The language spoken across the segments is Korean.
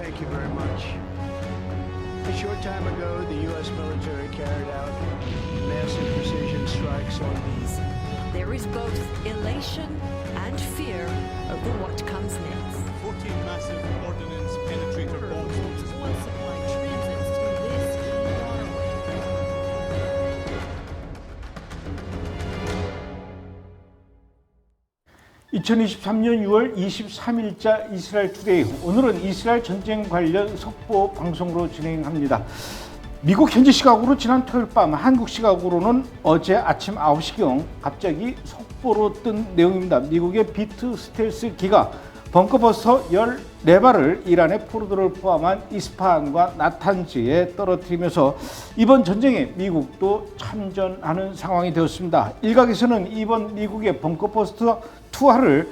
Thank you very much. A short time ago, the U.S. military carried out massive precision strikes on There is both elation and fear over what comes next. 14 massive ordnance penetrator bombs. Oil supply transits through this key waterway. 2023년 6월 23일자 이스라엘 투데이. 오늘은 이스라엘 전쟁 관련 속보 방송으로 진행합니다. 미국 현지 시각으로 지난 토요일 밤, 한국 시각으로는 어제 아침 9시경 갑자기 속보로 뜬 내용입니다. 미국의 B2 스텔스 기가 벙커버스터 14발을 이란의 포르도를 포함한 이스파한과 나탄즈에 떨어뜨리면서 이번 전쟁에 미국도 참전하는 상황이 되었습니다. 일각에서는 이번 미국의 벙커버스터 투하를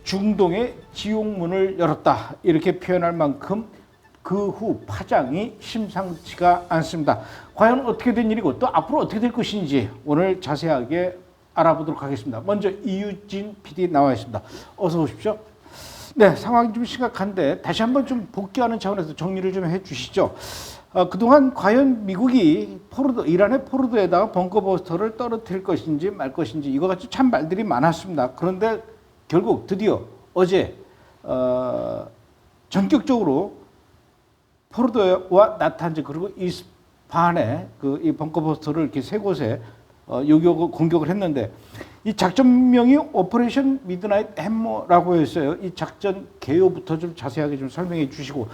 중동의 지옥문을 열었다, 이렇게 표현할 만큼 그 후 파장이 심상치가 않습니다. 과연 어떻게 된 일이고 또 앞으로 어떻게 될 것인지 오늘 자세하게 알아보도록 하겠습니다. 먼저 이유진 PD 나와 있습니다. 어서 오십시오. 네, 상황이 좀 심각한데 다시 한번 좀 복귀하는 차원에서 정리를 좀 해주시죠. 그동안 과연 미국이 이란의 포르도에다가 벙커버스터를 떨어뜨릴 것인지 말 것인지 이거 같이 참 말들이 많았습니다. 그런데 결국 드디어 어제 전격적으로 포르도와 나탄즈 그리고 이스파한의 이 벙커버스터를 이렇게 세 곳에 요격을 공격을 했는데, 이 작전명이 오퍼레이션 미드나잇 햄머라고 했어요. 이 작전 개요부터 좀 자세하게 좀 설명해 주시고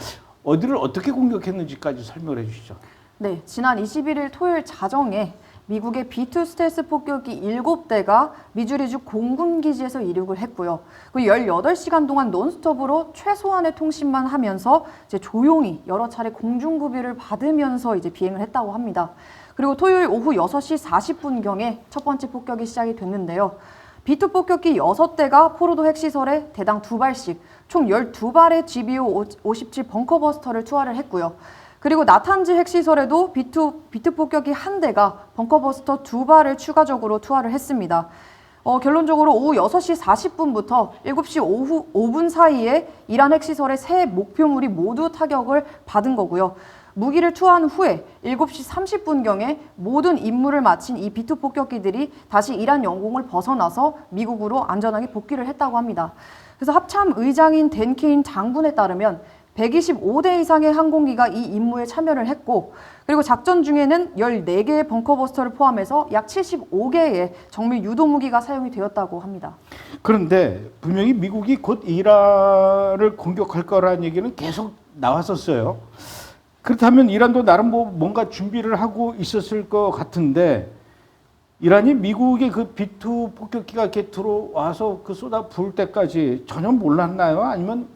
어디를 어떻게 공격했는지까지 설명을 해 주시죠. 네, 지난 21일 토요일 자정에 미국의 B2 스텔스 폭격기 7대가 미주리주 공군기지에서 이륙을 했고요. 그리고 18시간 동안 논스톱으로 최소한의 통신만 하면서 이제 조용히 여러 차례 공중구비를 받으면서 이제 비행을 했다고 합니다. 그리고 토요일 오후 6시 40분경에 첫 번째 폭격이 시작이 됐는데요. B2 폭격기 6대가 포르도 핵시설에 대당 2발씩 총 12발의 GBU-57 벙커버스터를 투하를 했고요. 그리고 나탄즈 핵시설에도 B2 폭격기 1대가 벙커버스터 2발을 추가적으로 투하를 했습니다. 결론적으로 오후 6시 40분부터 7시 오후 5분 사이에 이란 핵시설의 세 목표물이 모두 타격을 받은 거고요. 무기를 투하한 후에 7시 30분경에 모든 임무를 마친 이 B2 폭격기들이 다시 이란 영공을 벗어나서 미국으로 안전하게 복귀를 했다고 합니다. 그래서 합참 의장인 댄 케인 장군에 따르면 125대 이상의 항공기가 이 임무에 참여를 했고, 그리고 작전 중에는 14개의 벙커버스터를 포함해서 약 75개의 정밀 유도무기가 사용이 되었다고 합니다. 그런데 분명히 미국이 곧 이란을 공격할 거라는 얘기는 계속 나왔었어요. 그렇다면 이란도 나름 뭔가 준비를 하고 있었을 것 같은데, 이란이 미국의 그 B2 폭격기가 이렇게 들어와서 그 쏟아 부을 때까지 전혀 몰랐나요? 아니면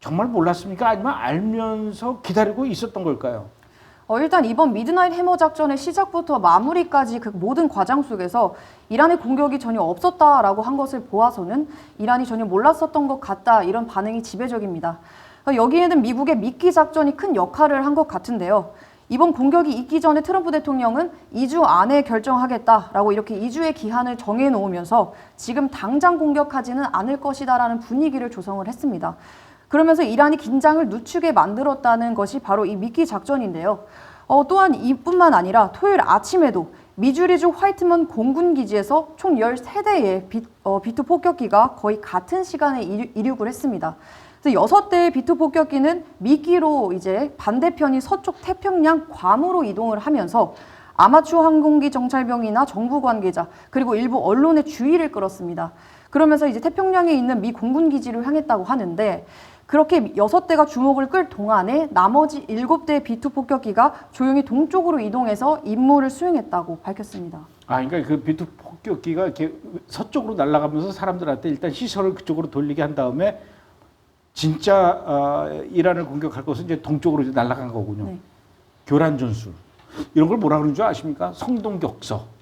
정말 몰랐습니까? 아니면 알면서 기다리고 있었던 걸까요? 일단 이번 미드나잇 해머 작전의 시작부터 마무리까지 그 모든 과정 속에서 이란의 공격이 전혀 없었다라고 한 것을 보아서는 이란이 전혀 몰랐었던 것 같다, 이런 반응이 지배적입니다. 여기에는 미국의 미끼 작전이 큰 역할을 한 것 같은데요. 이번 공격이 있기 전에 트럼프 대통령은 2주 안에 결정하겠다라고 이렇게 2주의 기한을 정해놓으면서 지금 당장 공격하지는 않을 것이다라는 분위기를 조성을 했습니다. 그러면서 이란이 긴장을 늦추게 만들었다는 것이 바로 이 미끼 작전인데요. 또한 이뿐만 아니라 토요일 아침에도 미주리주 화이트먼 공군기지에서 총 13대의 B2 폭격기가 거의 같은 시간에 이륙을 했습니다. 그래서 6대의 B2 폭격기는 미끼로 이제 반대편이 서쪽 태평양 괌으로 이동을 하면서 아마추어 항공기 정찰병이나 정부 관계자 그리고 일부 언론의 주의를 끌었습니다. 그러면서 이제 태평양에 있는 미 공군기지를 향했다고 하는데, 그렇게 6대가 주목을 끌 동안에 나머지 7대의 B2 폭격기가 조용히 동쪽으로 이동해서 임무를 수행했다고 밝혔습니다. 그러니까 그 B2 폭격기가 이렇게 서쪽으로 날아가면서 사람들한테 일단 시선을 그쪽으로 돌리게 한 다음에 진짜 이란을 공격할 것은 이제 동쪽으로 이제 날아간 거군요. 네. 교란 전술 이런 걸 뭐라 그러는 줄 아십니까? 성동격서.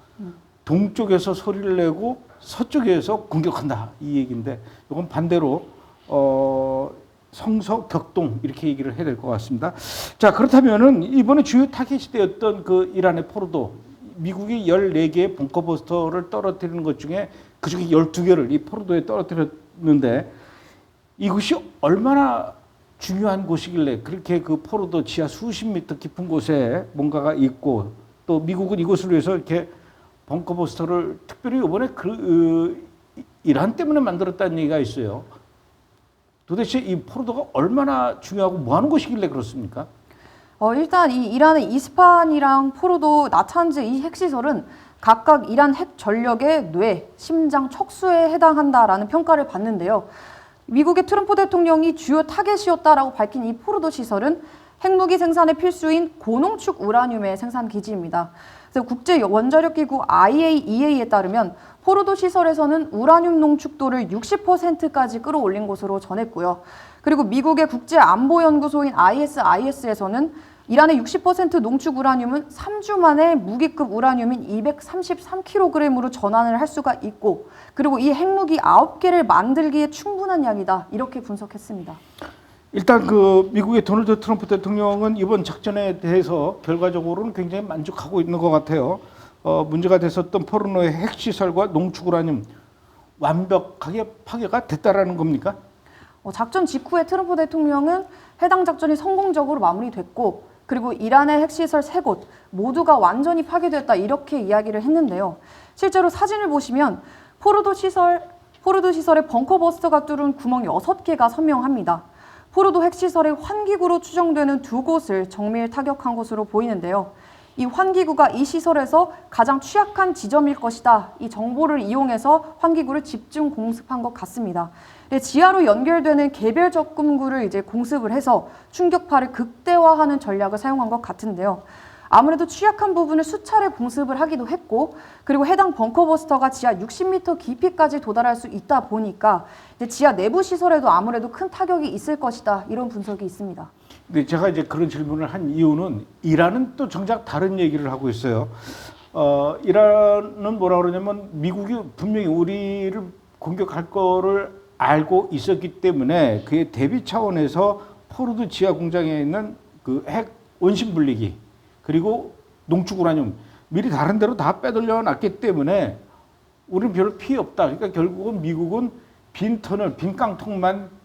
동쪽에서 소리를 내고 서쪽에서 공격한다, 이 얘기인데, 이건 반대로 성서격동 이렇게 얘기를 해야 될 것 같습니다. 자, 그렇다면은 이번에 주요 타겟이 되었던 그 이란의 포르도, 미국이 14개의 벙커버스터를 떨어뜨리는 것 중에 그중에 12개를 이 포르도에 떨어뜨렸는데, 이것이 얼마나 중요한 곳이길래 그렇게 그 포로도 지하 수십 미터 깊은 곳에 뭔가가 있고 또 미국은 이곳을 위해서 이렇게 벙커버스터를 특별히 이번에 이란 때문에 만들었다는 얘기가 있어요. 도대체 이 포로도가 얼마나 중요하고 뭐 하는 곳이길래 그렇습니까? 일단 이 이란의 이스파한이랑 포로도, 나탄즈 이 핵시설은 각각 이란 핵 전력의 뇌, 심장, 척수에 해당한다라는 평가를 받는데요. 미국의 트럼프 대통령이 주요 타겟이었다라고 밝힌 이 포로도 시설은 핵무기 생산에 필수인 고농축 우라늄의 생산 기지입니다. 그래서 국제 원자력 기구 IAEA에 따르면 포로도 시설에서는 우라늄 농축도를 60%까지 끌어올린 것으로 전했고요. 그리고 미국의 국제 안보 연구소인 ISIS에서는 이란의 60% 농축 우라늄은 3주 만에 무기급 우라늄인 233kg으로 전환을 할 수가 있고, 그리고 이 핵무기 9개를 만들기에 충분한 양이다, 이렇게 분석했습니다. 일단 그 미국의 도널드 트럼프 대통령은 이번 작전에 대해서 결과적으로는 굉장히 만족하고 있는 것 같아요. 문제가 됐었던 포르노의 핵시설과 농축 우라늄 완벽하게 파괴가 됐다라는 겁니까? 작전 직후에 트럼프 대통령은 해당 작전이 성공적으로 마무리됐고, 그리고 이란의 핵시설 3곳 모두가 완전히 파괴됐다, 이렇게 이야기를 했는데요. 실제로 사진을 보시면 포르도 시설에 벙커버스터가 뚫은 구멍 6개가 선명합니다. 포르도 핵시설의 환기구로 추정되는 2곳을 정밀 타격한 것으로 보이는데요. 이 환기구가 이 시설에서 가장 취약한 지점일 것이다, 이 정보를 이용해서 환기구를 집중 공습한 것 같습니다. 지하로 연결되는 개별 접근구를 이제 공습을 해서 충격파를 극대화하는 전략을 사용한 것 같은데요. 아무래도 취약한 부분을 수차례 공습을 하기도 했고, 그리고 해당 벙커버스터가 지하 60m 깊이까지 도달할 수 있다 보니까 이제 지하 내부 시설에도 아무래도 큰 타격이 있을 것이다, 이런 분석이 있습니다. 근데 제가 이제 그런 질문을 한 이유는 이란은 또 정작 다른 얘기를 하고 있어요. 이란은 뭐라 그러냐면 미국이 분명히 우리를 공격할 거를 알고 있었기 때문에 그의 대비 차원에서 포르도 지하 공장에 있는 그 핵 원심 분리기 그리고 농축 우라늄 미리 다른 데로 다 빼돌려 놨기 때문에 우리는 별 피해 없다. 그러니까 결국은 미국은 빈 터널, 빈 깡통만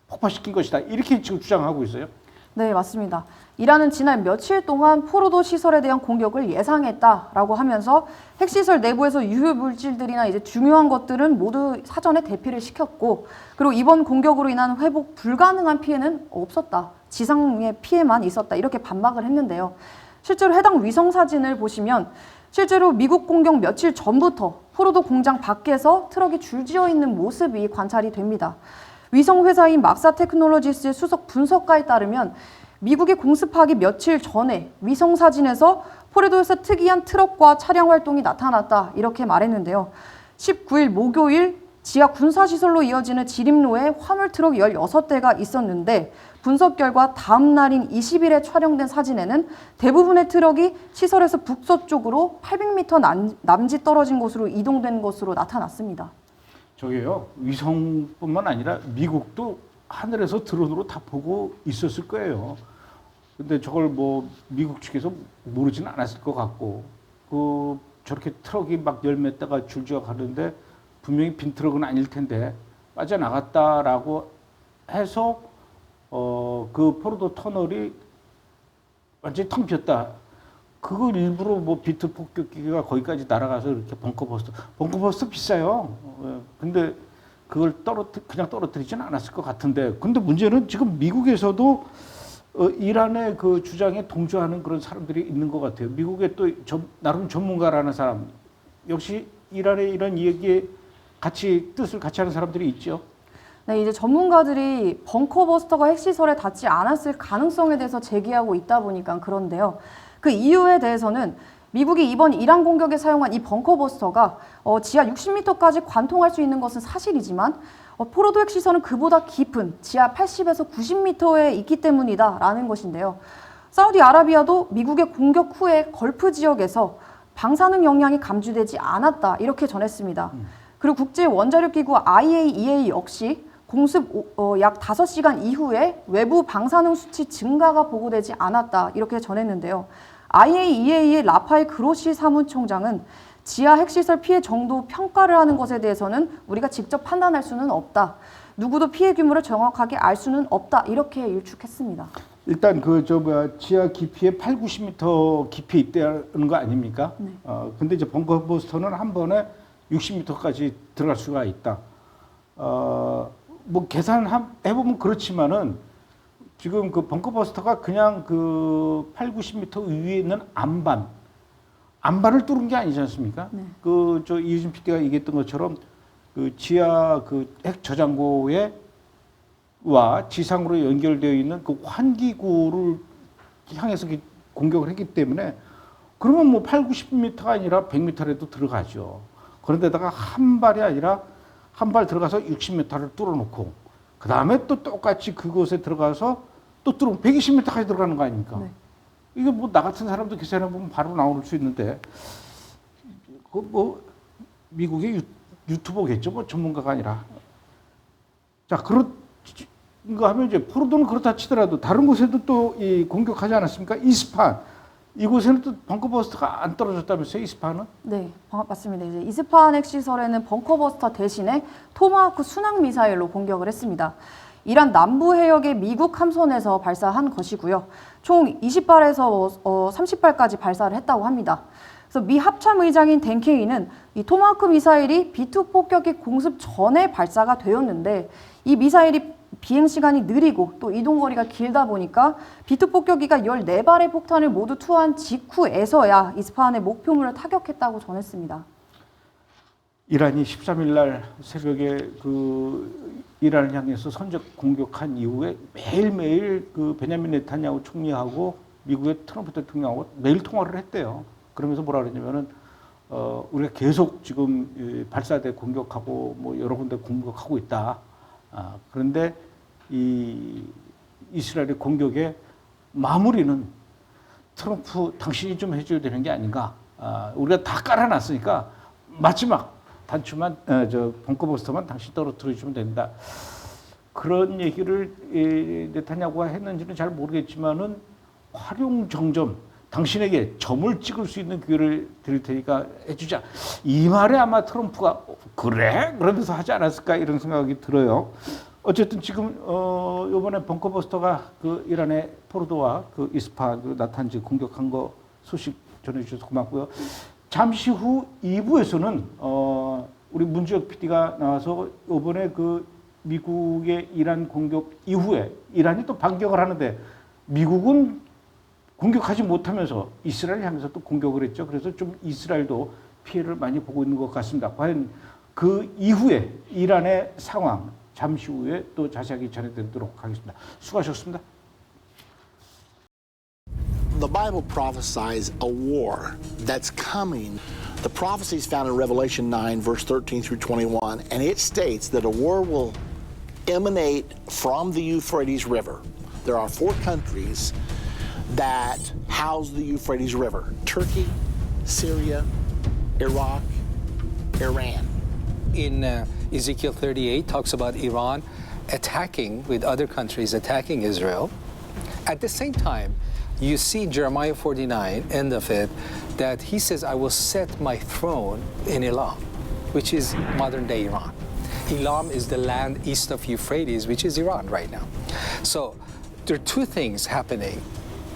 폭파시킨 것이다, 이렇게 지금 주장하고 있어요. 네, 맞습니다. 이란은 지난 며칠 동안 포로도 시설에 대한 공격을 예상했다라고 하면서 핵시설 내부에서 유효 물질들이나 이제 중요한 것들은 모두 사전에 대피를 시켰고, 그리고 이번 공격으로 인한 회복 불가능한 피해는 없었다, 지상의 피해만 있었다, 이렇게 반박을 했는데요. 실제로 해당 위성 사진을 보시면 실제로 미국 공격 며칠 전부터 포로도 공장 밖에서 트럭이 줄지어 있는 모습이 관찰이 됩니다. 위성 회사인 막사 테크놀로지스의 수석 분석가에 따르면 미국이 공습하기 며칠 전에 위성 사진에서 포르도에서 특이한 트럭과 차량 활동이 나타났다, 이렇게 말했는데요. 19일 목요일 지하 군사시설로 이어지는 지림로에 화물 트럭 16대가 있었는데, 분석 결과 다음 날인 20일에 촬영된 사진에는 대부분의 트럭이 시설에서 북서쪽으로 800m 남짓 떨어진 곳으로 이동된 것으로 나타났습니다. 저게요, 위성뿐만 아니라 미국도 하늘에서 드론으로 다 보고 있었을 거예요. 근데 저걸 뭐 미국 측에서 모르지는 않았을 것 같고, 저렇게 트럭이 막 열 몇 대가 줄지어 가는데 분명히 빈 트럭은 아닐 텐데 빠져나갔다라고 해서 그 포르도 터널이 완전히 텅 비었다. 그걸 일부러 뭐 비트 폭격기가 거기까지 날아가서 이렇게 벙커버스터 비싸요. 근데 그걸 그냥 떨어뜨리지는 않았을 것 같은데, 근데 문제는 지금 미국에서도 이란의 그 주장에 동조하는 그런 사람들이 있는 것 같아요. 미국의 또 나름 전문가라는 사람, 역시 이란의 이런 얘기에 뜻을 같이 하는 사람들이 있죠. 네, 이제 전문가들이 벙커버스터가 핵시설에 닿지 않았을 가능성에 대해서 제기하고 있다 보니까 그런데요. 그 이유에 대해서는 미국이 이번 이란 공격에 사용한 이 벙커버스터가 지하 60m까지 관통할 수 있는 것은 사실이지만 포로도 핵시설은 그보다 깊은 지하 80에서 90m에 있기 때문이다라는 것인데요. 사우디아라비아도 미국의 공격 후에 걸프 지역에서 방사능 영향이 감지되지 않았다, 이렇게 전했습니다. 그리고 국제 원자력 기구 IAEA 역시 공습 약 5시간 이후에 외부 방사능 수치 증가가 보고되지 않았다, 이렇게 전했는데요. IAEA의 라파엘 그로시 사무총장은 지하 핵시설 피해 정도 평가를 하는 것에 대해서는 우리가 직접 판단할 수는 없다. 누구도 피해 규모를 정확하게 알 수는 없다 이렇게 일축했습니다. 일단 지하 깊이에 8, 90m 깊이에 있다는 거 아닙니까? 네. 근데 이제 벙커버스터는 한 번에 60m까지 들어갈 수가 있다. 뭐 계산해보면 그렇지만은 지금 그 벙커버스터가 그냥 그 8, 90m 위에 있는 안반을 뚫은 게 아니지 않습니까? 네. 이유진 PD가 얘기했던 것처럼 그 지하 그 핵 저장고에 와 지상으로 연결되어 있는 그 환기구를 향해서 공격을 했기 때문에 그러면 뭐 8, 90m가 아니라 100m라도 들어가죠. 그런데다가 한 발이 아니라 한 발 들어가서 60m를 뚫어놓고 그 다음에 또 똑같이 그곳에 들어가서 또 뚫으면 120m까지 들어가는 거 아닙니까? 네. 이게 뭐 나 같은 사람도 계산해보면 바로 나올 수 있는데 그 뭐 미국의 유튜버겠죠. 뭐 전문가가 아니라. 자, 그런가 하면 이제 포르도는 그렇다 치더라도 다른 곳에도 또 이 공격하지 않았습니까? 이스파한. 이곳에는 또 벙커버스터가 안 떨어졌다면서요, 이스파한은? 네, 맞습니다. 이제 이스파한 핵시설에는 벙커버스터 대신에 토마호크 순항 미사일로 공격을 했습니다. 이란 남부 해역의 미국 함선에서 발사한 것이고요. 총 20발에서 30발까지 발사를 했다고 합니다. 그래서 미 합참의장인 댄 케이는 이 토마호크 미사일이 B2 폭격기 공습 전에 발사가 되었는데 이 미사일이 비행 시간이 느리고 또 이동 거리가 길다 보니까 B2 폭격기가 14발의 폭탄을 모두 투하한 직후에서야 이스파한의 목표물을 타격했다고 전했습니다. 이란이 13일 날 새벽에 그 이란을 향해서 선제 공격한 이후에 매일매일 그 베냐민 네탄야후 총리하고 미국의 트럼프 대통령하고 매일 통화를 했대요. 그러면서 뭐라 그랬냐면은 우리가 계속 지금 발사대 공격하고 뭐 여러 군데 공격하고 있다. 그런데 이 이스라엘의 공격의 마무리는 트럼프 당신이 좀 해줘야 되는 게 아닌가. 우리가 다 깔아놨으니까 마지막 단추만 벙커버스터만 당신 떨어뜨려주면 된다. 그런 얘기를 네타냐후가 했는지는 잘 모르겠지만은 활용정점 당신에게 점을 찍을 수 있는 기회를 드릴 테니까 해주자. 이 말에 아마 트럼프가 그래? 그러면서 하지 않았을까 이런 생각이 들어요. 어쨌든 지금 이번에 벙커버스터가 그 이란의 포르도와 그 이스파한 그 나탄즈 공격한 거 소식 전해주셔서 고맙고요. 잠시 후 2부에서는 우리 문주혁 PD가 나와서 이번에 그 미국의 이란 공격 이후에 이란이 또 반격을 하는데 미국은 공격하지 못하면서 이스라엘 향해서 또 공격을 했죠. 그래서 좀 이스라엘도 피해를 많이 보고 있는 것 같습니다. 과연 그 이후에 이란의 상황 잠시 후에 또 자세하게 전해드리도록 하겠습니다. 수고하셨습니다. The Bible prophesies a war that's coming. The prophecy is found in Revelation 9, verse 13 through 21, and it states that a war will emanate from the Euphrates River. There are 4 countries that house the Euphrates River: Turkey, Syria, Iraq, Iran. In Ezekiel 38 talks about Iran attacking with other countries, attacking Israel. At the same time, you see Jeremiah 49, end of it, that he says, I will set my throne in Elam, which is modern day Iran. Elam is the land east of Euphrates, which is Iran right now. So there are 2 things happening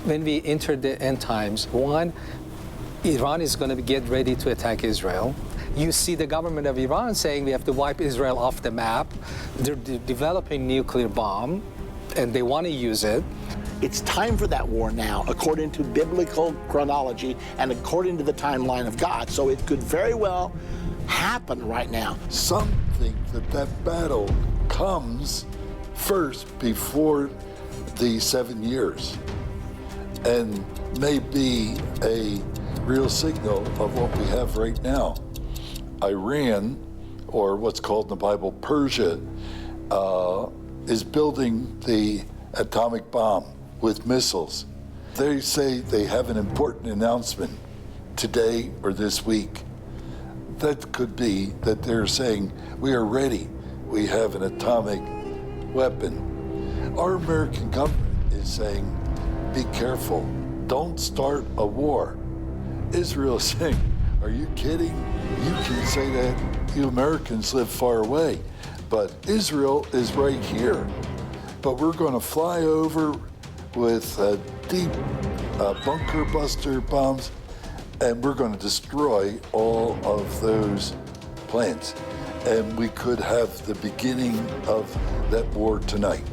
when we enter the end times. One, Iran is going to get ready to attack Israel. You see the government of Iran saying we have to wipe Israel off the map. They're developing nuclear bomb, and they want to use it. It's time for that war now, according to biblical chronology and according to the timeline of God. So it could very well happen right now. Some think that battle comes first before the 7 years and may be a real signal of what we have right now. Iran, or what's called in the Bible Persia, is building the atomic bomb with missiles. They say they have an important announcement today or this week. That could be that they're saying, we are ready. We have an atomic weapon. Our American government is saying, be careful. Don't start a war. Israel is saying, are you kidding? You can say that. You Americans live far away. but Israel is right here. But we're going to fly over with deep bunker buster bombs, and we're going to destroy all of those planes. And we could have the beginning of that war tonight.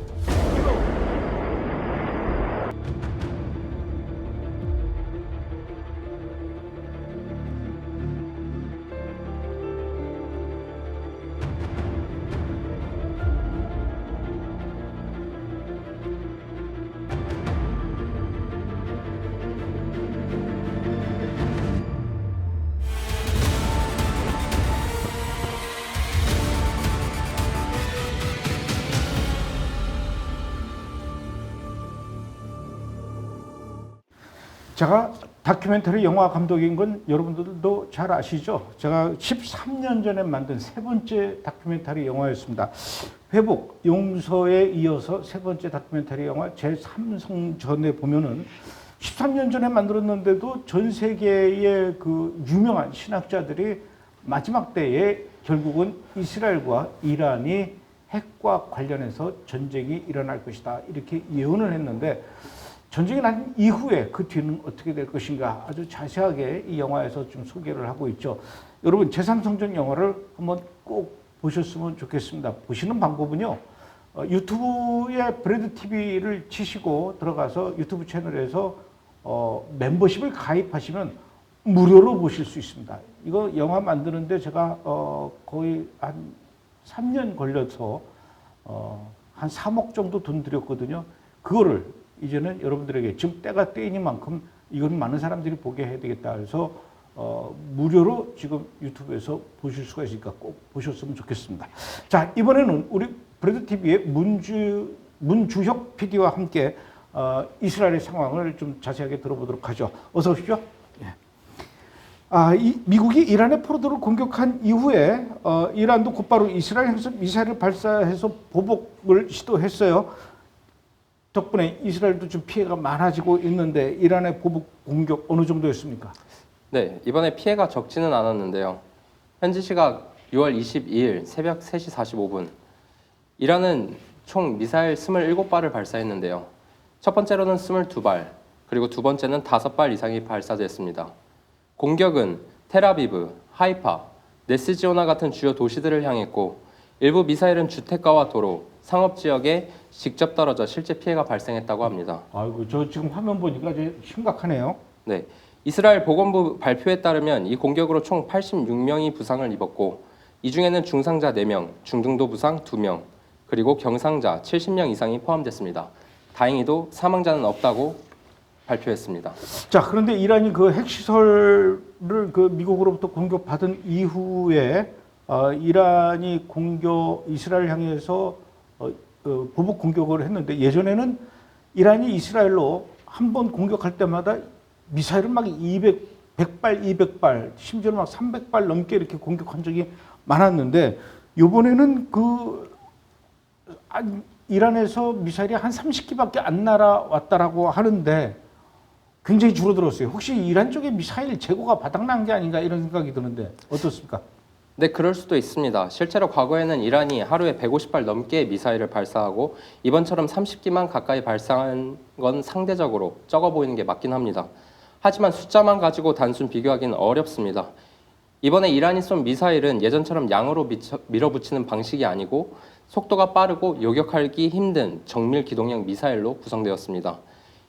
제가 다큐멘터리 영화 감독인 건 여러분들도 잘 아시죠? 제가 13년 전에 만든 세 번째 다큐멘터리 영화였습니다. 회복, 용서에 이어서 세 번째 다큐멘터리 영화 제3성전에 보면은 13년 전에 만들었는데도 전 세계의 그 유명한 신학자들이 마지막 때에 결국은 이스라엘과 이란이 핵과 관련해서 전쟁이 일어날 것이다 이렇게 예언을 했는데 전쟁이 난 이후에 그 뒤는 어떻게 될 것인가 아주 자세하게 이 영화에서 좀 소개를 하고 있죠. 여러분 제3성전 영화를 한번 꼭 보셨으면 좋겠습니다. 보시는 방법은요. 유튜브에 브레드 TV를 치시고 들어가서 유튜브 채널에서 멤버십을 가입하시면 무료로 보실 수 있습니다. 이거 영화 만드는데 제가 거의 한 3년 걸려서 한 3억 정도 돈 들였거든요. 그거를 이제는 여러분들에게 지금 때가 때이니만큼 이건 많은 사람들이 보게 해야 되겠다 해서 무료로 지금 유튜브에서 보실 수가 있으니까 꼭 보셨으면 좋겠습니다. 자, 이번에는 우리 브레드 TV의 문주혁 PD와 함께 이스라엘의 상황을 좀 자세하게 들어보도록 하죠. 어서 오십시오. 예. 미국이 이란의 포로들을 공격한 이후에 이란도 곧바로 이스라엘 향해서 미사일을 발사해서 보복을 시도했어요. 덕분에 이스라엘도 좀 피해가 많아지고 있는데 이란의 보복 공격 어느 정도였습니까? 네, 이번에 피해가 적지는 않았는데요. 현지 시각 6월 22일 새벽 3시 45분 이란은 총 미사일 27발을 발사했는데요. 첫 번째로는 22발, 그리고 두 번째는 5발 이상이 발사됐습니다. 공격은 텔아비브, 하이파, 네스지오나 같은 주요 도시들을 향했고 일부 미사일은 주택가와 도로, 상업지역에 직접 떨어져 실제 피해가 발생했다고 합니다. 아이고, 저 지금 화면 보니까 이제 심각하네요. 네, 이스라엘 보건부 발표에 따르면 이 공격으로 총 86명이 부상을 입었고 이 중에는 중상자 4명, 중등도 부상 2명, 그리고 경상자 70명 이상이 포함됐습니다. 다행히도 사망자는 없다고 발표했습니다. 자, 그런데 이란이 그 핵시설을 그 미국으로부터 공격받은 이후에 이란이 이스라엘 향해서 보복 공격을 했는데 예전에는 이란이 이스라엘로 한 번 공격할 때마다 미사일을 막 100발, 200발, 심지어는 막 300발 넘게 이렇게 공격한 적이 많았는데 이번에는 이란에서 미사일이 한 30기밖에 안 날아왔다라고 하는데 굉장히 줄어들었어요. 혹시 이란 쪽에 미사일 재고가 바닥난 게 아닌가 이런 생각이 드는데 어떻습니까? 네, 그럴 수도 있습니다. 실제로 과거에는 이란이 하루에 150발 넘게 미사일을 발사하고 이번처럼 30기만 가까이 발사한 건 상대적으로 적어 보이는 게 맞긴 합니다. 하지만 숫자만 가지고 단순 비교하기는 어렵습니다. 이번에 이란이 쏜 미사일은 예전처럼 양으로 밀어붙이는 방식이 아니고 속도가 빠르고 요격하기 힘든 정밀 기동형 미사일로 구성되었습니다.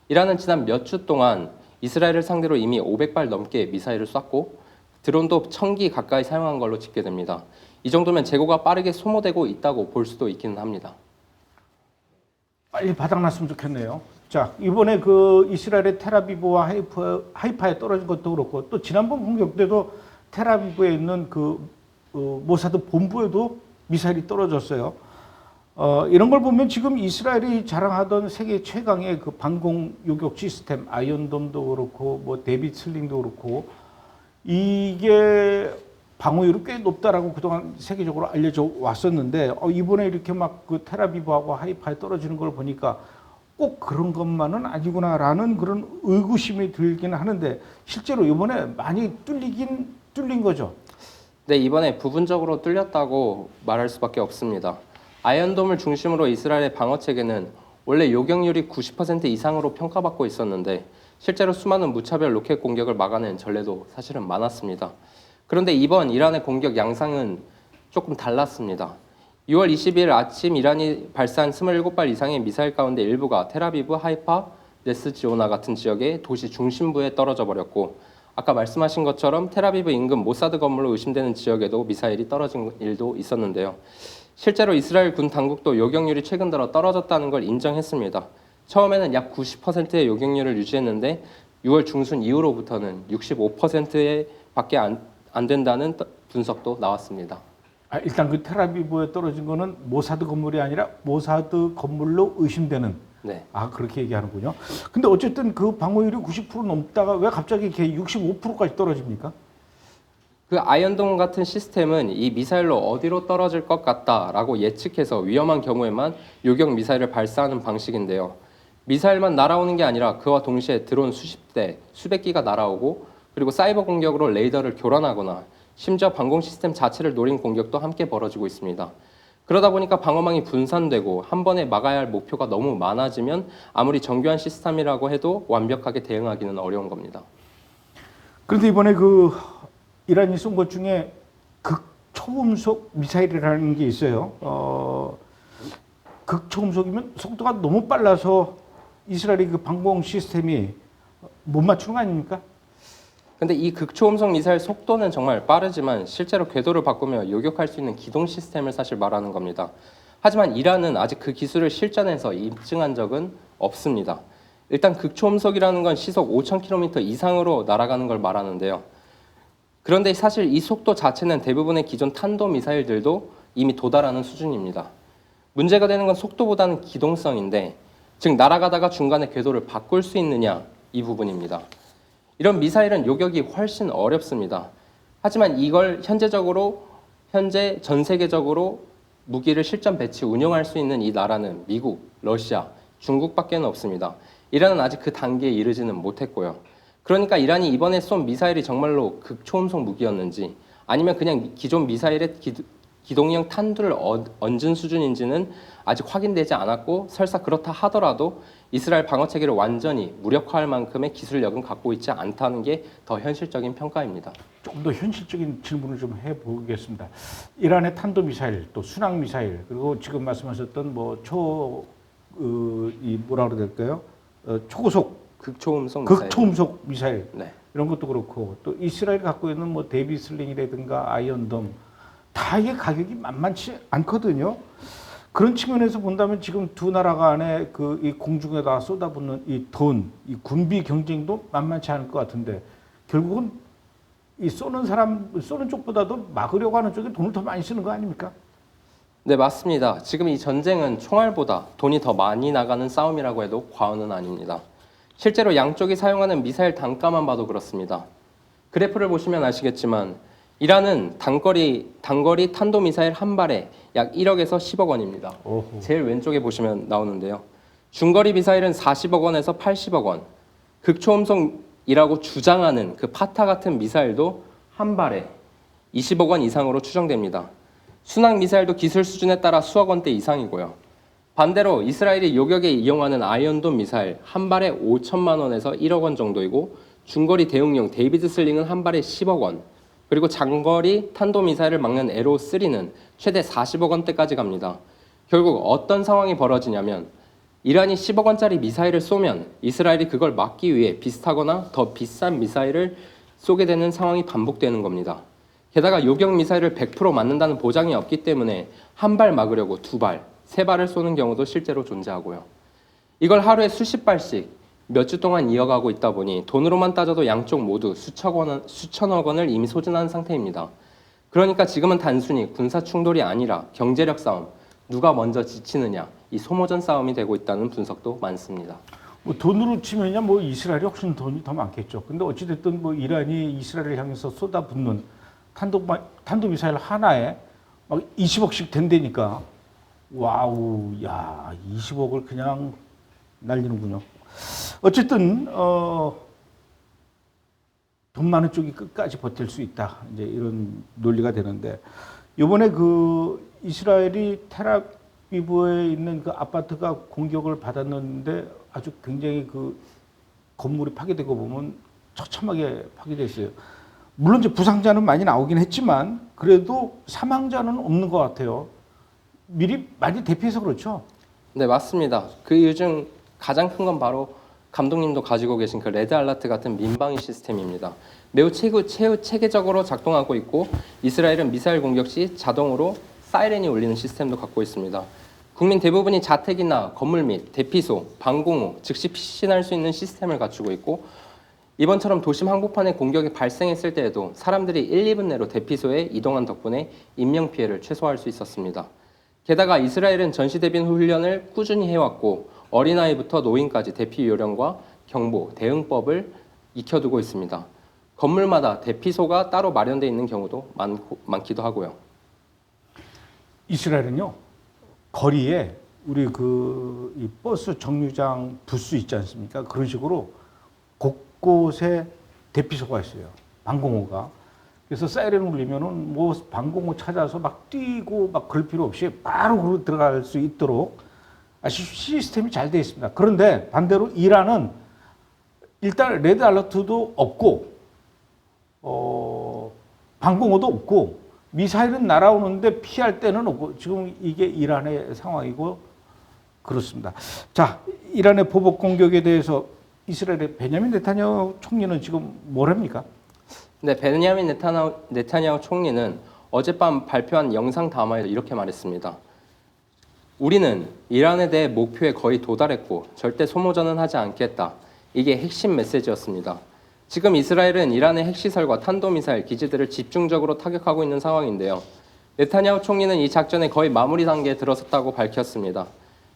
이란은 지난 몇 주 동안 이스라엘을 상대로 이미 500발 넘게 미사일을 쐈고 드론도 1000기 가까이 사용한 걸로 집계됩니다. 이 정도면 재고가 빠르게 소모되고 있다고 볼 수도 있기는 합니다. 빨리 바닥났으면 좋겠네요. 자, 이번에 그 이스라엘의 텔아비브와 하이파에 떨어진 것도 그렇고 또 지난번 공격 때도 텔아비브에 있는 모사드 본부에도 미사일이 떨어졌어요. 이런 걸 보면 지금 이스라엘이 자랑하던 세계 최강의 그 방공 요격 시스템 아이언돔도 그렇고 뭐 데빗 슬링도 그렇고 이게 방어율이 꽤 높다라고 그동안 세계적으로 알려져 왔었는데 이번에 이렇게 막 그 텔아비브하고 하이파에 떨어지는 걸 보니까 꼭 그런 것만은 아니구나라는 그런 의구심이 들긴 하는데 실제로 이번에 많이 뚫린 거죠. 네, 이번에 부분적으로 뚫렸다고 말할 수밖에 없습니다. 아이언돔을 중심으로 이스라엘의 방어 체계는 원래 요격률이 90% 이상으로 평가받고 있었는데 실제로 수많은 무차별 로켓 공격을 막아낸 전례도 사실은 많았습니다. 그런데 이번 이란의 공격 양상은 조금 달랐습니다. 6월 22일 아침 이란이 발사한 27발 이상의 미사일 가운데 일부가 텔아비브, 하이파, 네스지오나 같은 지역의 도시 중심부에 떨어져 버렸고 아까 말씀하신 것처럼 텔아비브 인근 모사드 건물로 의심되는 지역에도 미사일이 떨어진 일도 있었는데요. 실제로 이스라엘 군 당국도 요격률이 최근 들어 떨어졌다는 걸 인정했습니다. 처음에는 약 90%의 요격률을 유지했는데 6월 중순 이후로부터는 65%밖에 안 된다는 분석도 나왔습니다. 일단 그 텔아비브에 떨어진 거는 모사드 건물이 아니라 모사드 건물로 의심되는. 네. 그렇게 얘기하는군요. 근데 어쨌든 그 방어율이 90% 넘다가 왜 갑자기 이렇게 65%까지 떨어집니까? 그 아이언돔 같은 시스템은 이 미사일로 어디로 떨어질 것 같다라고 예측해서 위험한 경우에만 요격 미사일을 발사하는 방식인데요. 미사일만 날아오는 게 아니라 그와 동시에 드론 수십 대, 수백 기가 날아오고 그리고 사이버 공격으로 레이더를 교란하거나 심지어 방공 시스템 자체를 노린 공격도 함께 벌어지고 있습니다. 그러다 보니까 방어망이 분산되고 한 번에 막아야 할 목표가 너무 많아지면 아무리 정교한 시스템이라고 해도 완벽하게 대응하기는 어려운 겁니다. 그런데 이번에 그 이란이 쏜 것 중에 극초음속 미사일이라는 게 있어요. 극초음속이면 속도가 너무 빨라서 이스라엘의 그 방공 시스템이 못 맞추는 거 아닙니까? 근데 이 극초음속 미사일 속도는 정말 빠르지만 실제로 궤도를 바꾸며 요격할 수 있는 기동 시스템을 사실 말하는 겁니다. 하지만 이란은 아직 그 기술을 실전에서 입증한 적은 없습니다. 일단 극초음속이라는 건 시속 5,000km 이상으로 날아가는 걸 말하는데요. 그런데 사실 이 속도 자체는 대부분의 기존 탄도미사일들도 이미 도달하는 수준입니다. 문제가 되는 건 속도보다는 기동성인데, 즉 날아가다가 중간에 궤도를 바꿀 수 있느냐 이 부분입니다. 이런 미사일은 요격이 훨씬 어렵습니다. 하지만 이걸 현재 전 세계적으로 무기를 실전 배치 운영할 수 있는 이 나라는 미국, 러시아, 중국밖에 없습니다. 이란은 아직 그 단계에 이르지는 못했고요. 그러니까 이란이 이번에 쏜 미사일이 정말로 극초음속 무기였는지 아니면 그냥 기존 미사일의 기동형 탄두를 얹은 수준인지는 아직 확인되지 않았고, 설사 그렇다 하더라도 이스라엘 방어체계를 완전히 무력화할 만큼의 기술력은 갖고 있지 않다는 게 더 현실적인 평가입니다. 조금 더 현실적인 질문을 좀 해보겠습니다. 이란의 탄도미사일, 또 순항미사일, 그리고 지금 말씀하셨던 뭐라 그래야 될까요? 초고속 극초음속 미사일. 네. 이런 것도 그렇고, 또 이스라엘이 갖고 있는 뭐 데이비슬링이라든가 아이언돔, 다 이게 가격이 만만치 않거든요. 그런 측면에서 본다면 지금 두 나라 간의 이 공중에다 쏟아붓는 이 돈, 이 군비 경쟁도 만만치 않을 것 같은데, 결국은 이 쏘는 쪽보다도 막으려고 하는 쪽에 돈을 더 많이 쓰는 거 아닙니까? 네, 맞습니다. 지금 이 전쟁은 총알보다 돈이 더 많이 나가는 싸움이라고 해도 과언은 아닙니다. 실제로 양쪽이 사용하는 미사일 단가만 봐도 그렇습니다. 그래프를 보시면 아시겠지만 이란은 단거리 탄도미사일 한 발에 약 1억에서 10억 원입니다. 오호. 제일 왼쪽에 보시면 나오는데요. 중거리 미사일은 40억 원에서 80억 원. 극초음속이라고 주장하는 그 파타 같은 미사일도 한 발에 20억 원 이상으로 추정됩니다. 순항 미사일도 기술 수준에 따라 수억 원대 이상이고요. 반대로 이스라엘이 요격에 이용하는 아이언돔 미사일 한 발에 5천만 원에서 1억 원 정도이고, 중거리 대응용 데이비드 슬링은 한 발에 10억 원, 그리고 장거리 탄도미사일을 막는 에로3는 최대 40억 원대까지 갑니다. 결국 어떤 상황이 벌어지냐면 이란이 10억 원짜리 미사일을 쏘면 이스라엘이 그걸 막기 위해 비슷하거나 더 비싼 미사일을 쏘게 되는 상황이 반복되는 겁니다. 게다가 요격 미사일을 100% 맞는다는 보장이 없기 때문에 한 발 막으려고 두 발, 세 발을 쏘는 경우도 실제로 존재하고요. 이걸 하루에 수십 발씩 몇 주 동안 이어가고 있다 보니 돈으로만 따져도 양쪽 모두 수천억 원을 이미 소진한 상태입니다. 그러니까 지금은 단순히 군사 충돌이 아니라 경제력 싸움, 누가 먼저 지치느냐, 이 소모전 싸움이 되고 있다는 분석도 많습니다. 뭐 돈으로 치면야 뭐 이스라엘이 훨씬 돈이 더 많겠죠. 근데 어찌됐든 뭐 이란이 이스라엘을 향해서 쏟아붓는 탄도미사일 하나에 막 20억씩 된다니까. 와우, 야, 20억을 그냥 날리는군요. 어쨌든 돈 많은 쪽이 끝까지 버틸 수 있다. 이제 이런 논리가 되는데 이번에 그 이스라엘이 텔아비브에 있는 그 아파트가 공격을 받았는데 아주 굉장히 그 건물이 파괴되고 보면 처참하게 파괴됐어요. 물론 이제 부상자는 많이 나오긴 했지만 그래도 사망자는 없는 것 같아요. 미리 많이 대피해서 그렇죠. 네, 맞습니다. 그 이유 중 가장 큰 건 바로 감독님도 가지고 계신 그 레드 알라트 같은 민방위 시스템입니다. 매우 체계적으로 작동하고 있고 이스라엘은 미사일 공격 시 자동으로 사이렌이 울리는 시스템도 갖고 있습니다. 국민 대부분이 자택이나 건물 및 대피소, 방공호, 즉시 피신할 수 있는 시스템을 갖추고 있고 이번처럼 도심 한복판에 공격이 발생했을 때에도 사람들이 1, 2분 내로 대피소에 이동한 덕분에 인명피해를 최소화할 수 있었습니다. 게다가 이스라엘은 전시 대비 훈련을 꾸준히 해왔고 어린아이부터 노인까지 대피 요령과 경보, 대응법을 익혀두고 있습니다. 건물마다 대피소가 따로 마련되어 있는 경우도 많기도 하고요. 이스라엘은요 거리에 우리 이 버스 정류장 부스 있지 않습니까? 그런 식으로 곳곳에 대피소가 있어요. 방공호가. 그래서 사이렌 울리면은 뭐 방공호 찾아서 막 뛰고 막 그럴 필요 없이 바로 들어갈 수 있도록 아주 시스템이 잘 되어 있습니다. 그런데 반대로 이란은 일단 레드 알러트도 없고 방공호도 없고 미사일은 날아오는데 피할 때는 없고 지금 이게 이란의 상황이고 그렇습니다. 자, 이란의 보복 공격에 대해서 이스라엘의 베냐민 네타냐후 총리는 지금 뭘 합니까? 네, 베냐민 네타냐후 총리는 어젯밤 발표한 영상 담화에서 이렇게 말했습니다. 우리는 이란에 대해 목표에 거의 도달했고 절대 소모전은 하지 않겠다. 이게 핵심 메시지였습니다. 지금 이스라엘은 이란의 핵시설과 탄도미사일 기지들을 집중적으로 타격하고 있는 상황인데요. 네타냐후 총리는 이 작전의 거의 마무리 단계에 들어섰다고 밝혔습니다.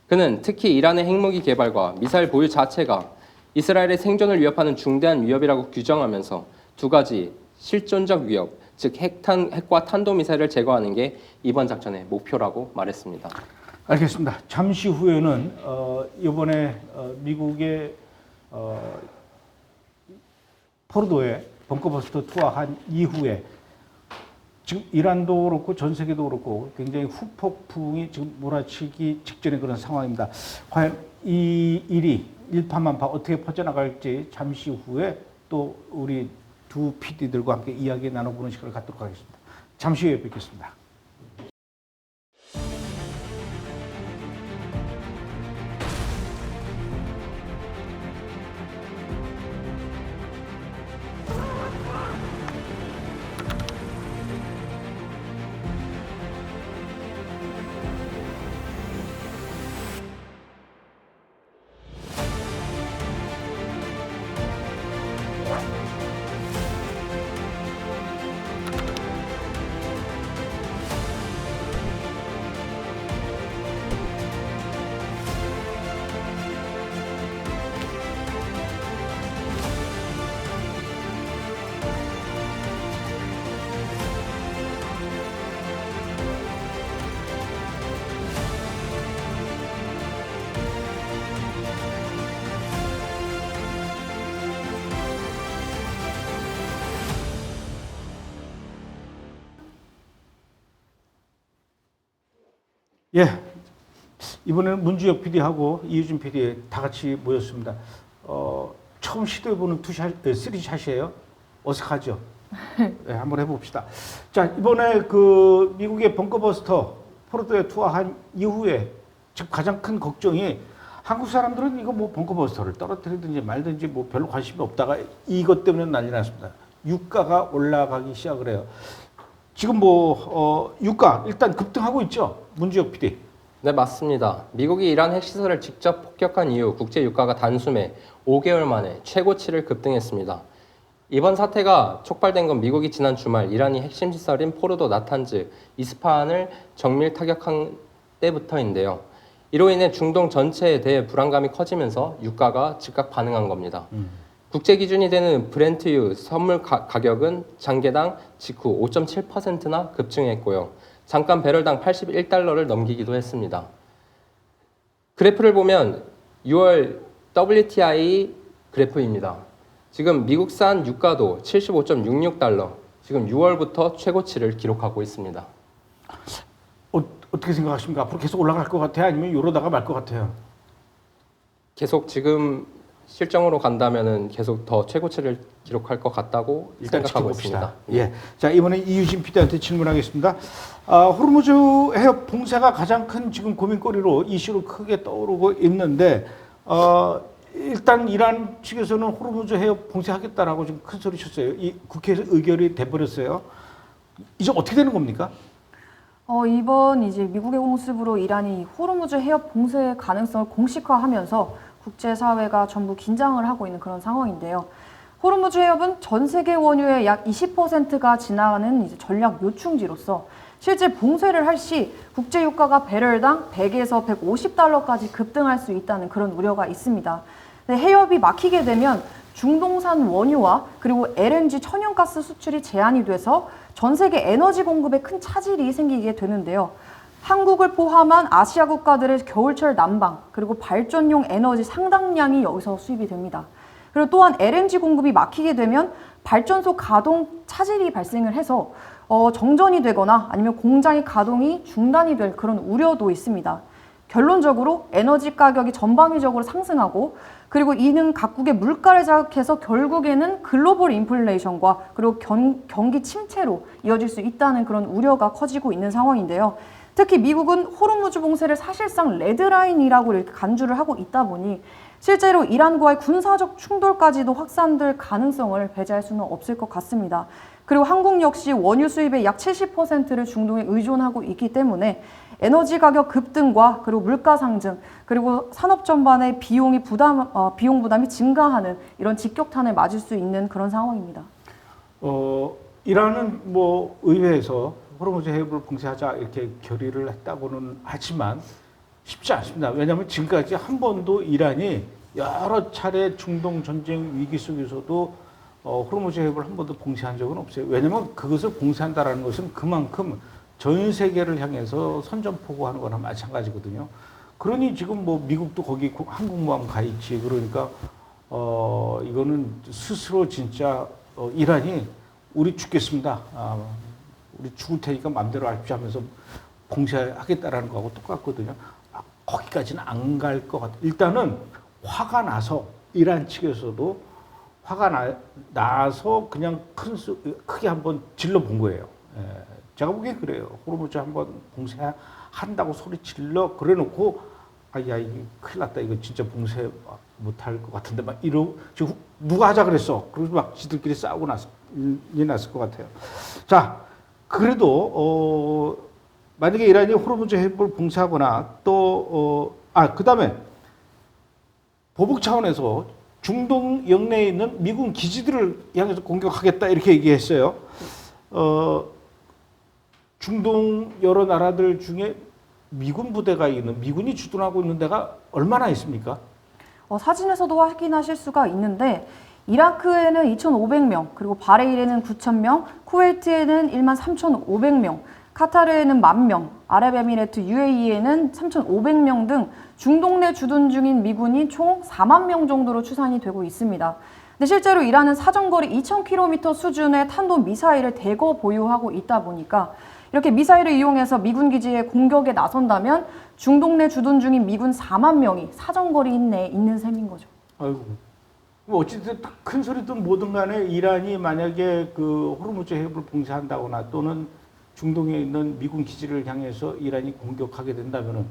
그는 특히 이란의 핵무기 개발과 미사일 보유 자체가 이스라엘의 생존을 위협하는 중대한 위협이라고 규정하면서 두 가지 실존적 위협, 즉 핵과 탄도미사일을 제거하는 게 이번 작전의 목표라고 말했습니다. 알겠습니다. 잠시 후에는 이번에 미국의 포르도에 벙커버스터 투하한 이후에 지금 이란도 그렇고 전 세계도 그렇고 굉장히 후폭풍이 지금 몰아치기 직전의 그런 상황입니다. 과연 이 일이 일파만파 어떻게 퍼져나갈지 잠시 후에 또 우리 두 PD들과 함께 이야기 나눠보는 시간을 갖도록 하겠습니다. 잠시 후에 뵙겠습니다. 예, 이번에는 문주혁 PD하고 이유진 PD 다 같이 모였습니다. 처음 시도해보는 쓰리샷이에요. 어색하죠? 네, 한번 해봅시다. 자, 이번에 그 미국의 벙커버스터 포르도에 투하한 이후에 지금 가장 큰 걱정이 한국 사람들은 이거 뭐 벙커버스터를 떨어뜨리든지 말든지 뭐 별로 관심이 없다가 이것 때문에 난리 났습니다. 유가가 올라가기 시작을 해요. 지금 유가 일단 급등하고 있죠? 문주혁 PD. 네, 맞습니다. 미국이 이란 핵시설을 직접 폭격한 이후 국제 유가가 단숨에 5개월 만에 최고치를 급등했습니다. 이번 사태가 촉발된 건 미국이 지난 주말 이란이 핵심 시설인 포르도, 나탄즈, 이스파한을 정밀 타격한 때부터인데요. 이로 인해 중동 전체에 대해 불안감이 커지면서 유가가 즉각 반응한 겁니다. 국제 기준이 되는 브렌트유 선물 가격은 장개당 직후 5.7%나 급증했고요. 잠깐 배럴당 81달러를 넘기기도 했습니다. 그래프를 보면 6월 WTI 그래프입니다. 지금 미국산 유가도 75.66달러, 지금 6월부터 최고치를 기록하고 있습니다. 어떻게 생각하십니까? 앞으로 계속 올라갈 것 같아요? 아니면 이러다가 말 것 같아요? 계속 지금 실정으로 간다면은 계속 더 최고치를 기록할 것 같다고 일단 생각하고 지켜봅시다. 있습니다. 예. 자, 이번에 이유진 PD한테 질문하겠습니다. 호르무즈 해협 봉쇄가 가장 큰 지금 고민거리로 이슈로 크게 떠오르고 있는데, 일단 이란 측에서는 호르무즈 해협 봉쇄하겠다라고 지금 큰 소리 쳤어요. 이 국회에서 의결이 돼버렸어요. 이제 어떻게 되는 겁니까? 이번 이제 미국의 공습으로 이란이 호르무즈 해협 봉쇄 가능성을 공식화하면서 국제사회가 전부 긴장을 하고 있는 그런 상황인데요. 호르무즈 해협은 전 세계 원유의 약 20%가 지나가는 이제 전략 요충지로서 실제 봉쇄를 할 시 국제 유가가 배럴당 100에서 150달러까지 급등할 수 있다는 그런 우려가 있습니다. 해협이 막히게 되면 중동산 원유와 그리고 LNG 천연가스 수출이 제한이 돼서 전 세계 에너지 공급에 큰 차질이 생기게 되는데요. 한국을 포함한 아시아 국가들의 겨울철 난방 그리고 발전용 에너지 상당량이 여기서 수입이 됩니다. 그리고 또한 LNG 공급이 막히게 되면 발전소 가동 차질이 발생을 해서 정전이 되거나 아니면 공장의 가동이 중단이 될 그런 우려도 있습니다. 결론적으로 에너지 가격이 전방위적으로 상승하고 그리고 이는 각국의 물가를 자극해서 결국에는 글로벌 인플레이션과 그리고 경기 침체로 이어질 수 있다는 그런 우려가 커지고 있는 상황인데요. 특히 미국은 호르무즈 봉쇄를 사실상 레드라인이라고 이렇게 간주를 하고 있다 보니 실제로 이란과의 군사적 충돌까지도 확산될 가능성을 배제할 수는 없을 것 같습니다. 그리고 한국 역시 원유 수입의 약 70%를 중동에 의존하고 있기 때문에 에너지 가격 급등과 그리고 물가 상승 그리고 산업 전반의 비용 부담이 증가하는 이런 직격탄을 맞을 수 있는 그런 상황입니다. 이란은 뭐 의회에서 호르무즈 해협을 봉쇄하자 이렇게 결의를 했다고는 하지만 쉽지 않습니다. 왜냐하면 지금까지 한 번도 이란이 여러 차례 중동 전쟁 위기 속에서도 호르무즈 해협을 한 번도 봉쇄한 적은 없어요. 왜냐하면 그것을 봉쇄한다라는 것은 그만큼 전 세계를 향해서 선전포고하는 거나 마찬가지거든요. 그러니 지금 뭐 미국도 거기 항공모함 가 있지. 그러니까 이거는 스스로 진짜 이란이 우리 죽겠습니다. 우리 죽을 테니까 마음대로 하십시오 하면서 봉쇄하겠다라는 거하고 똑같거든요. 거기까지는 안 갈 것 같아요. 일단은 화가 나서 이란 측에서도 화가 나서 그냥 크게 한번 질러본 거예요. 제가 보기엔 그래요. 호르무즈 한번 봉쇄한다고 소리 질러 그래놓고 야 이게 큰일 났다. 이거 진짜 봉쇄 못할 것 같은데 막 지금 누가 하자 그랬어. 그래서 막 지들끼리 싸우고 났을 것 같아요. 자, 그래도 만약에 이란이 호르무즈 해협을 봉쇄하거나 또 그다음에 보복 차원에서 중동 영내에 있는 미군 기지들을 향해서 공격하겠다 이렇게 얘기했어요. 중동 여러 나라들 중에 미군 부대가 있는 미군이 주둔하고 있는 데가 얼마나 있습니까? 사진에서도 확인하실 수가 있는데 이라크에는 2,500명, 그리고 바레인에는 9,000명, 쿠웨이트에는 13,500명, 카타르에는 10,000명, 아랍에미레이트 UAE에는 3,500명 등 중동 내 주둔 중인 미군이 총 4만 명 정도로 추산이 되고 있습니다. 근데 실제로 이란은 사정거리 2,000km 수준의 탄도 미사일을 대거 보유하고 있다 보니까 이렇게 미사일을 이용해서 미군 기지에 공격에 나선다면 중동 내 주둔 중인 미군 4만 명이 사정거리 내에 있는 셈인 거죠. 아이고. 어쨌든 큰 소리든 뭐든 간에 이란이 만약에 그 호르무즈 해협을 봉쇄한다거나 또는 중동에 있는 미군 기지를 향해서 이란이 공격하게 된다면은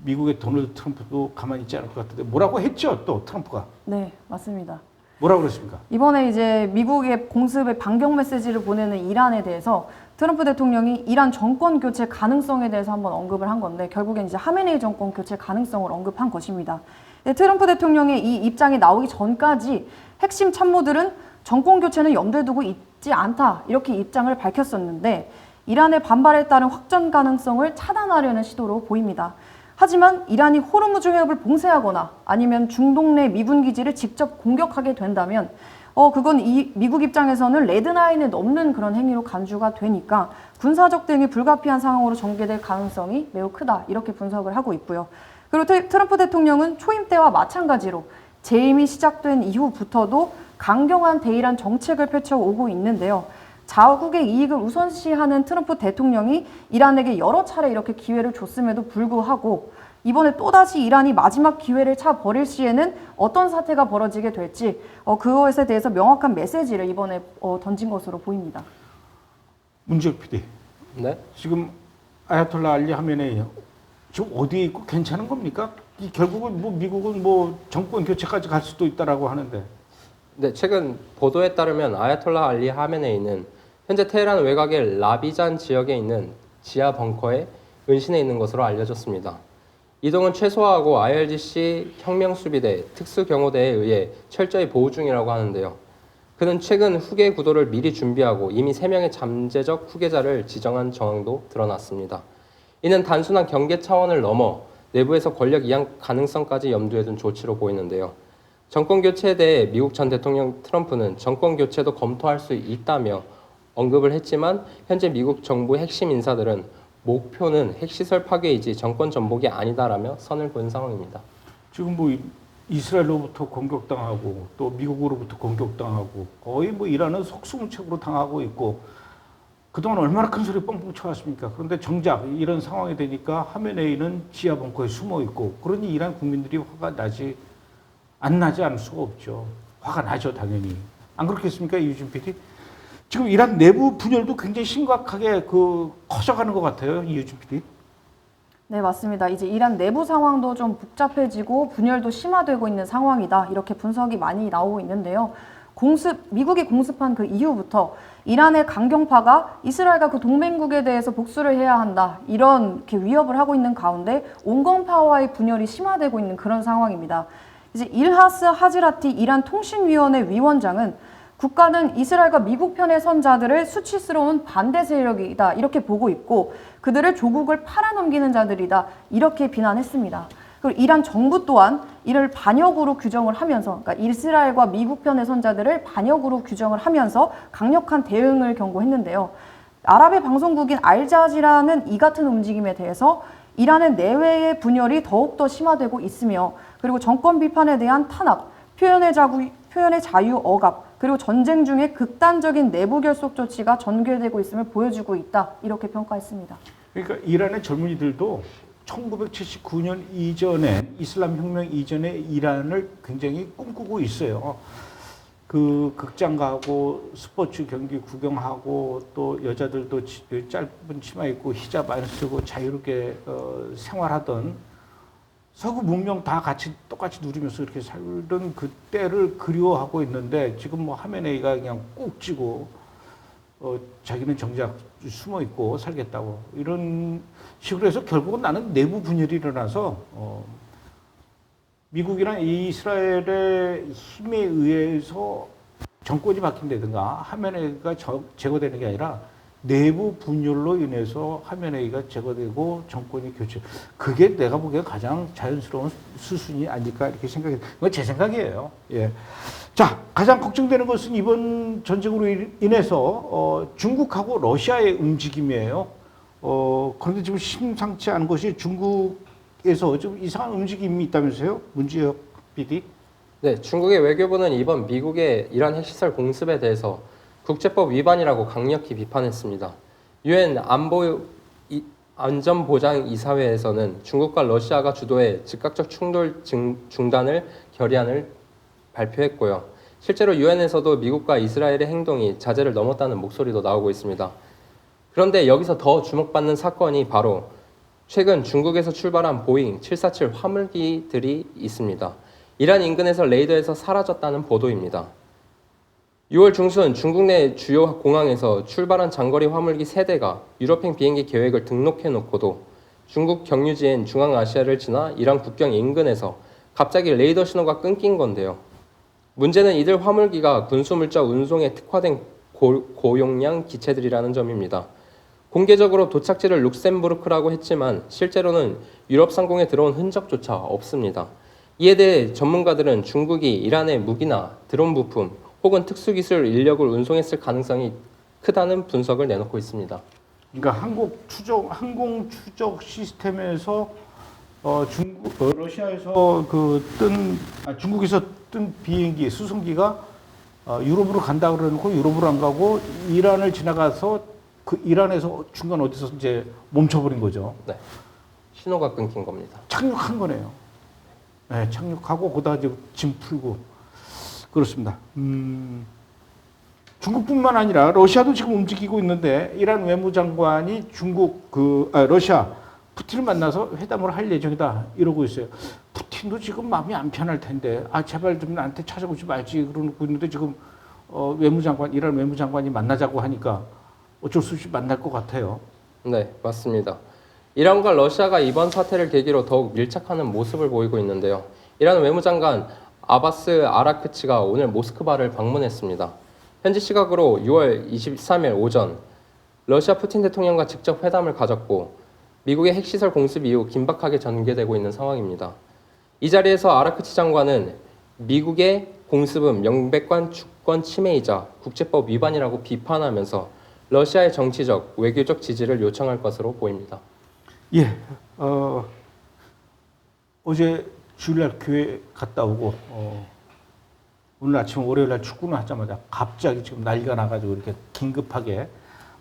미국의 도널드 트럼프도 가만히 있지 않을 것 같은데 뭐라고 했죠? 또 트럼프가. 네, 맞습니다. 뭐라고 그랬습니까? 이번에 이제 미국의 공습의 반경 메시지를 보내는 이란에 대해서 트럼프 대통령이 이란 정권 교체 가능성에 대해서 한번 언급을 한 건데 결국엔 이제 하메네이 정권 교체 가능성을 언급한 것입니다. 트럼프 대통령의 이 입장이 나오기 전까지 핵심 참모들은 정권 교체는 염두에 두고 있지 않다 이렇게 입장을 밝혔었는데 이란의 반발에 따른 확전 가능성을 차단하려는 시도로 보입니다. 하지만 이란이 호르무즈 해협을 봉쇄하거나 아니면 중동 내 미군 기지를 직접 공격하게 된다면 그건 미국 입장에서는 레드라인을 넘는 그런 행위로 간주가 되니까 군사적 대응이 불가피한 상황으로 전개될 가능성이 매우 크다 이렇게 분석을 하고 있고요. 그리고 트럼프 대통령은 초임 때와 마찬가지로 재임이 시작된 이후부터도 강경한 대이란 정책을 펼쳐오고 있는데요. 자국의 이익을 우선시하는 트럼프 대통령이 이란에게 여러 차례 이렇게 기회를 줬음에도 불구하고 이번에 또다시 이란이 마지막 기회를 차버릴 시에는 어떤 사태가 벌어지게 될지 그것에 대해서 명확한 메시지를 이번에 던진 것으로 보입니다. 문지혁 PD. 네? 지금 아야톨라 알리 하메네이 지금 어디에 있고 괜찮은 겁니까? 결국은 뭐 미국은 뭐 정권 교체까지 갈 수도 있다라고 하는데. 네, 최근 보도에 따르면 아야톨라 알리 하메네이는 현재 테헤란 외곽의 라비잔 지역에 있는 지하 벙커에 은신해 있는 것으로 알려졌습니다. 이동은 최소화하고 IRGC 혁명수비대 특수경호대에 의해 철저히 보호 중이라고 하는데요. 그는 최근 후계 구도를 미리 준비하고 이미 3명의 잠재적 후계자를 지정한 정황도 드러났습니다. 이는 단순한 경계 차원을 넘어 내부에서 권력 이양 가능성까지 염두에 둔 조치로 보이는데요. 정권 교체에 대해 미국 전 대통령 트럼프는 정권 교체도 검토할 수 있다며 언급을 했지만 현재 미국 정부 핵심 인사들은 목표는 핵시설 파괴이지 정권 전복이 아니다라며 선을 그은 상황입니다. 지금 뭐 이스라엘로부터 공격당하고 또 미국으로부터 공격당하고 거의 뭐 이란은 속수무책으로 당하고 있고 그동안 얼마나 큰 소리 뻥뻥 쳐왔습니까? 그런데 정작 이런 상황이 되니까 하메네이는 지하 벙커에 숨어 있고 그러니 이란 국민들이 화가 나지 않을 수가 없죠. 화가 나죠, 당연히. 안 그렇겠습니까, 유진 PD? 지금 이란 내부 분열도 굉장히 심각하게 커져가는 것 같아요, 유진 PD. 네, 맞습니다. 이제 이란 내부 상황도 좀 복잡해지고 분열도 심화되고 있는 상황이다. 이렇게 분석이 많이 나오고 있는데요. 미국이 공습한 그 이후부터 이란의 강경파가 이스라엘과 그 동맹국에 대해서 복수를 해야 한다. 이렇게 위협을 하고 있는 가운데 온건파와의 분열이 심화되고 있는 그런 상황입니다. 이제 일하스 하즈라티 이란 통신위원회 위원장은 국가는 이스라엘과 미국 편의 선 자들을 수치스러운 반대 세력이다 이렇게 보고 있고 그들을 조국을 팔아넘기는 자들이다 이렇게 비난했습니다. 그리고 이란 정부 또한 이를 반역으로 규정을 하면서 그러니까 이스라엘과 미국 편의 선자들을 반역으로 규정을 하면서 강력한 대응을 경고했는데요. 아랍의 방송국인 알자지라는 이 같은 움직임에 대해서 이란의 내외의 분열이 더욱더 심화되고 있으며 그리고 정권 비판에 대한 탄압, 표현의 자유 억압 그리고 전쟁 중에 극단적인 내부 결속 조치가 전개되고 있음을 보여주고 있다 이렇게 평가했습니다. 그러니까 이란의 젊은이들도 1979년 이전에 이슬람 혁명 이전에 이란을 굉장히 꿈꾸고 있어요. 그 극장 가고 스포츠 경기 구경하고 또 여자들도 짧은 치마 입고 히잡 안 쓰고 자유롭게 생활하던 서구 문명 다 똑같이 누리면서 이렇게 살던 그때를 그리워하고 있는데 지금 뭐 하메네이가 그냥 꾹 찌고 자기는 정작 숨어 있고 살겠다고 이런 식으로 해서 결국은 나는 내부 분열이 일어나서 미국이나 이스라엘의 힘에 의해서 정권이 바뀐다든가 하메네이가 제거되는 게 아니라 내부 분열로 인해서 하메네이가 제거되고 정권이 교체. 그게 내가 보기에 가장 자연스러운 수순이 아닐까 이렇게 생각해요. 이건 제 생각이에요. 예. 자, 가장 걱정되는 것은 이번 전쟁으로 인해서 중국하고 러시아의 움직임이에요. 그런데 지금 심상치 않은 것이 중국에서 좀 이상한 움직임이 있다면서요? 문지혁 PD? 네, 중국의 외교부는 이번 미국의 이란 핵시설 공습에 대해서 국제법 위반이라고 강력히 비판했습니다. 유엔 안전보장이사회에서는 중국과 러시아가 주도해 즉각적 충돌 중단을 결의안을 발표했고요. 실제로 유엔에서도 미국과 이스라엘의 행동이 자제를 넘었다는 목소리도 나오고 있습니다. 그런데 여기서 더 주목받는 사건이 바로 최근 중국에서 출발한 보잉 747 화물기들이 있습니다. 이란 인근에서 레이더에서 사라졌다는 보도입니다. 6월 중순 중국 내 주요 공항에서 출발한 장거리 화물기 3대가 유럽행 비행기 계획을 등록해놓고도 중국 경유지인 중앙아시아를 지나 이란 국경 인근에서 갑자기 레이더 신호가 끊긴 건데요. 문제는 이들 화물기가 군수물자 운송에 특화된 고용량 기체들이라는 점입니다. 공개적으로 도착지를 룩셈부르크라고 했지만 실제로는 유럽 상공에 들어온 흔적조차 없습니다. 이에 대해 전문가들은 중국이 이란의 무기나 드론 부품 혹은 특수기술 인력을 운송했을 가능성이 크다는 분석을 내놓고 있습니다. 그러니까 항공 추적 시스템에서 러시아에서 중국에서 뜬 비행기 수송기가 유럽으로 간다 그러놓고 유럽으로 안 가고 이란을 지나가서 그 이란에서 중간 어디서 이제 멈춰버린 거죠. 네. 신호가 끊긴 겁니다. 착륙한 거네요. 네, 착륙하고 거기다 이제 짐 풀고 그렇습니다. 중국뿐만 아니라 러시아도 지금 움직이고 있는데 이란 외무장관이 러시아 푸틴을 만나서 회담을 할 예정이다 이러고 있어요. 푸틴도 지금 마음이 안 편할 텐데 제발 좀 나한테 찾아오지 말지 그러고 있는데 지금 이란 외무장관이 만나자고 하니까 어쩔 수 없이 만날 것 같아요. 네, 맞습니다. 이란과 러시아가 이번 사태를 계기로 더욱 밀착하는 모습을 보이고 있는데요. 이란 외무장관 아바스 아라크치가 오늘 모스크바를 방문했습니다. 현지 시각으로 6월 23일 오전 러시아 푸틴 대통령과 직접 회담을 가졌고 미국의 핵시설 공습 이후 긴박하게 전개되고 있는 상황입니다. 이 자리에서 아라크치 장관은 미국의 공습은 명백한 주권 침해이자 국제법 위반이라고 비판하면서 러시아의 정치적, 외교적 지지를 요청할 것으로 보입니다. 예, 어제 주일날 교회 갔다 오고 오늘 아침 월요일날 출근을 하자마자 갑자기 지금 난리가 나가지고 이렇게 긴급하게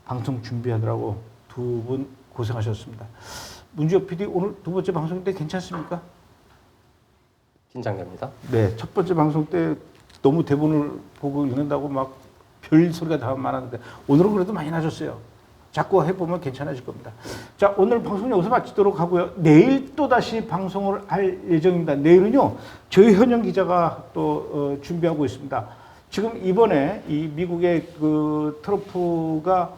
방송 준비하느라고 두 분 고생하셨습니다. 문주엽 PD 오늘 두 번째 방송 때 괜찮습니까? 긴장됩니다. 네, 첫 번째 방송 때 너무 대본을 보고 읽는다고 막 별 소리가 다 많았는데 오늘은 그래도 많이 나셨어요. 자꾸 해보면 괜찮아질 겁니다. 자, 오늘 방송 여기서 마치도록 하고요. 내일 또 다시 방송을 할 예정입니다. 내일은요, 저희 현영 기자가 또 준비하고 있습니다. 지금 이번에 이 미국의 그 트럼프가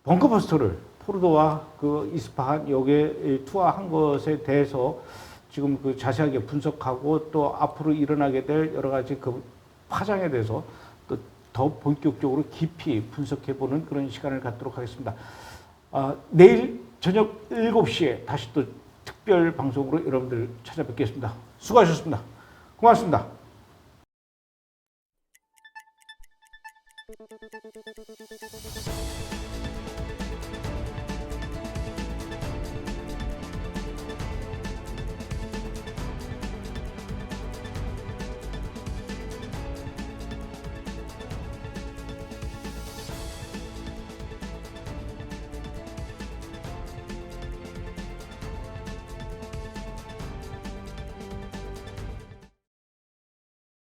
벙커버스터를 포르도와 그 이스파한 여기에 투하한 것에 대해서 지금 그 자세하게 분석하고 또 앞으로 일어나게 될 여러 가지 그 파장에 대해서 또 더 본격적으로 깊이 분석해보는 그런 시간을 갖도록 하겠습니다. 내일 저녁 7시에 다시 또 특별 방송으로 여러분들 찾아뵙겠습니다. 수고하셨습니다. 고맙습니다.